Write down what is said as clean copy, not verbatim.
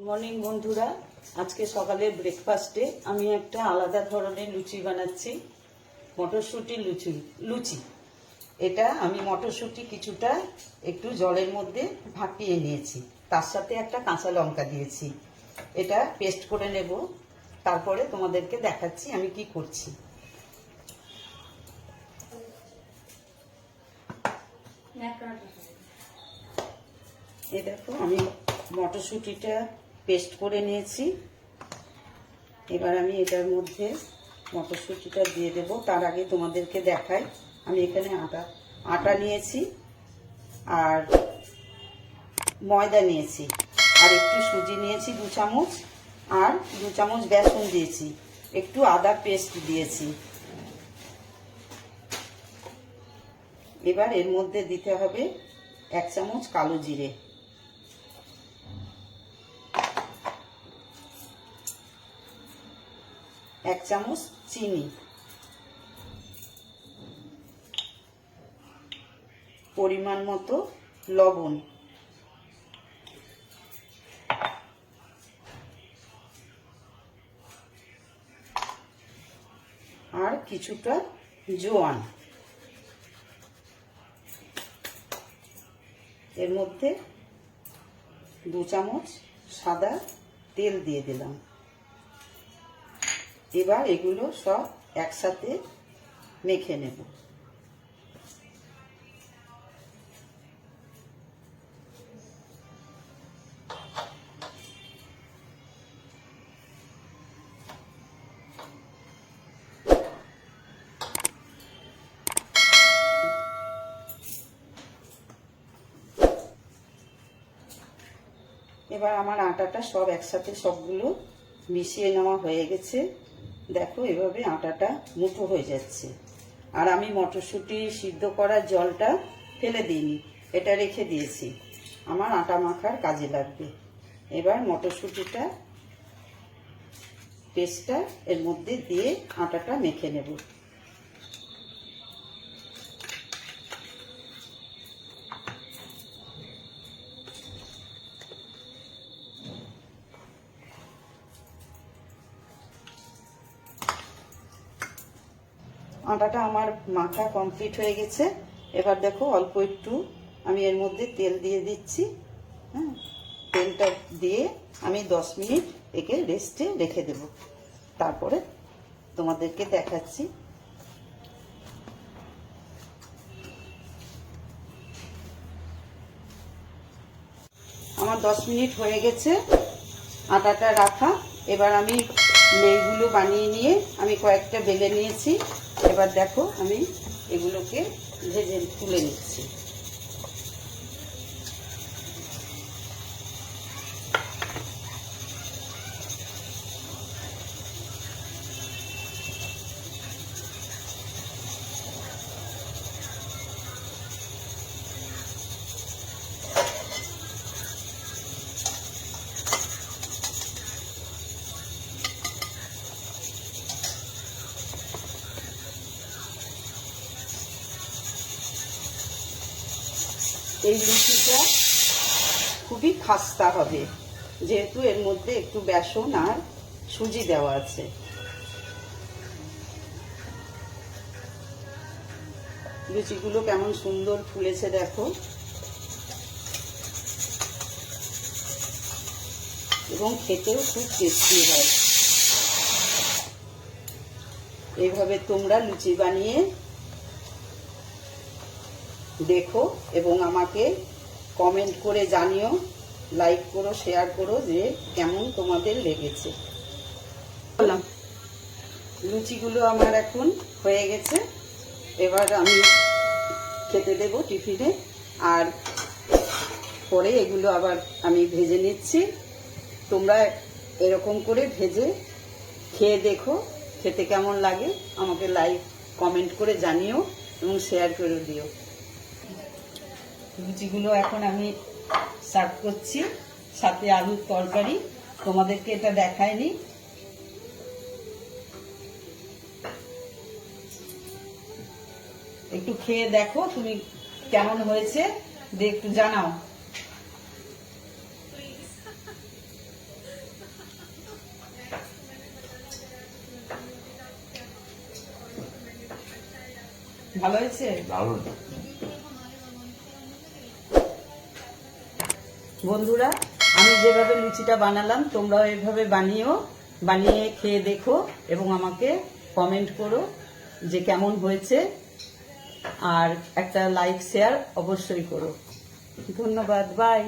Morning বন্ধুরা, আজকে সকালে ব্রেকফাস্টে আমি একটা আলাদা ধরনের লুচি বানাচ্ছি। মটরশুঁটি লুচি। এটা আমি মটরশুঁটি কিছুটা একটু জলের মধ্যে ভাপিয়ে নিয়েছি, তার সাথে একটা কাঁচা লঙ্কা দিয়েছি। এটা পেস্ট করে নেব, তারপরে তোমাদেরকে দেখাচ্ছি আমি কি করছি। এই দেখো, আমি মটরশুঁটিটা পেস্ট করে নিয়েছি। এবার আমি এটার মধ্যে মটরশুঁটিটা দিয়ে দেব। তার আগে তোমাদেরকে দেখাই, আমি এখানে আটা নিয়েছি আর ময়দা নিয়েছি, আর একটু সুজি নিয়েছি 2 চামচ, আর 2 চামচ বেসন দিয়েছি, একটু আদা পেস্ট দিয়েছি। এবার এর মধ্যে দিতে হবে 1 চামচ কালো জিরে, 1 চামচ চিনি, পরিমাণ মতো লবণ, আর কিছুটা জোয়ান। এর মধ্যে 2 চামচ সাদা তেল দিয়ে দিলাম। এবার এগুলো সব একসাথে মেখে নেব। এবার আমার আটাটা সব একসাথে সবগুলো মিশিয়ে নেওয়া হয়ে গেছে। দেখো, এভাবে আটাটা মুঠো হয়ে যাচ্ছে। আর আমি মটরশুঁটি সিদ্ধ করার জলটা ফেলে দিইনি, এটা রেখে দিয়েছি, আমার আটা মাখার কাজে লাগবে। এবার মটরশুঁটিটা পেস্টটা এর মধ্যে দিয়ে আটাটা মেখে নেব। আটাটা আমার মাখা কমপ্লিট হয়ে গেছে। এবার দেখো, অল্প একটু আমি এর মধ্যে তেল দিয়ে দিচ্ছি। হ্যাঁ, তেলটা দিয়ে আমি 10 মিনিট একে রেস্টে রেখে দেব, তারপরে তোমাদেরকে দেখাচ্ছি। আমার 10 মিনিট হয়ে গেছে আটাটা রাখা। এবার আমি লেইগুলো বানিয়ে নিয়ে আমি কয়েকটা বেলে নিয়েছি। এবার দেখো, আমি এগুলোকে ভেজে তুলে নিচ্ছি। এই লুচিটা খুবই খাস্তা হবে, যেহেতু এর মধ্যে একটু বেসন আর সুজি দেওয়া আছে। লুচিগুলো কেমন সুন্দর ফুলেছে দেখো, এবং খেতেও খুব টেস্টি হয়। এইভাবে তোমরা লুচি বানিয়ে দেখো এবং আমাকে কমেন্ট করে জানিও, লাইক করো, শেয়ার করো যে কেমন তোমাদের লেগেছে। লুচিগুলো আমার এখন হয়ে গেছে। এবার আমি খেতে দেব টিফিনে, আর পরে এগুলো আবার আমি ভেজে নিচ্ছি। তোমরা এরকম করে ভেজে খেয়ে দেখো, খেতে কেমন লাগে আমাকে লাইক কমেন্ট করে জানিও এবং শেয়ার করে দিও। লুচিগুলো এখন আমি সার্ভ করছি, সাথে আলুর তরকারি। তোমাদেরকে এটা দেখায়নি। একটু খেয়ে দেখো তুমি কেমন হয়েছে, একটু জানাও। ভালো হয়েছে? দারুণ। বন্ধুরা, আমি যেভাবে লুচিটা বানালাম তোমরাও এভাবে বানিয়ে খেয়ে দেখো এবং আমাকে কমেন্ট করো যে কেমন হয়েছে, আর একটা লাইক শেয়ার অবশ্যই করো। ধন্যবাদ, বাই।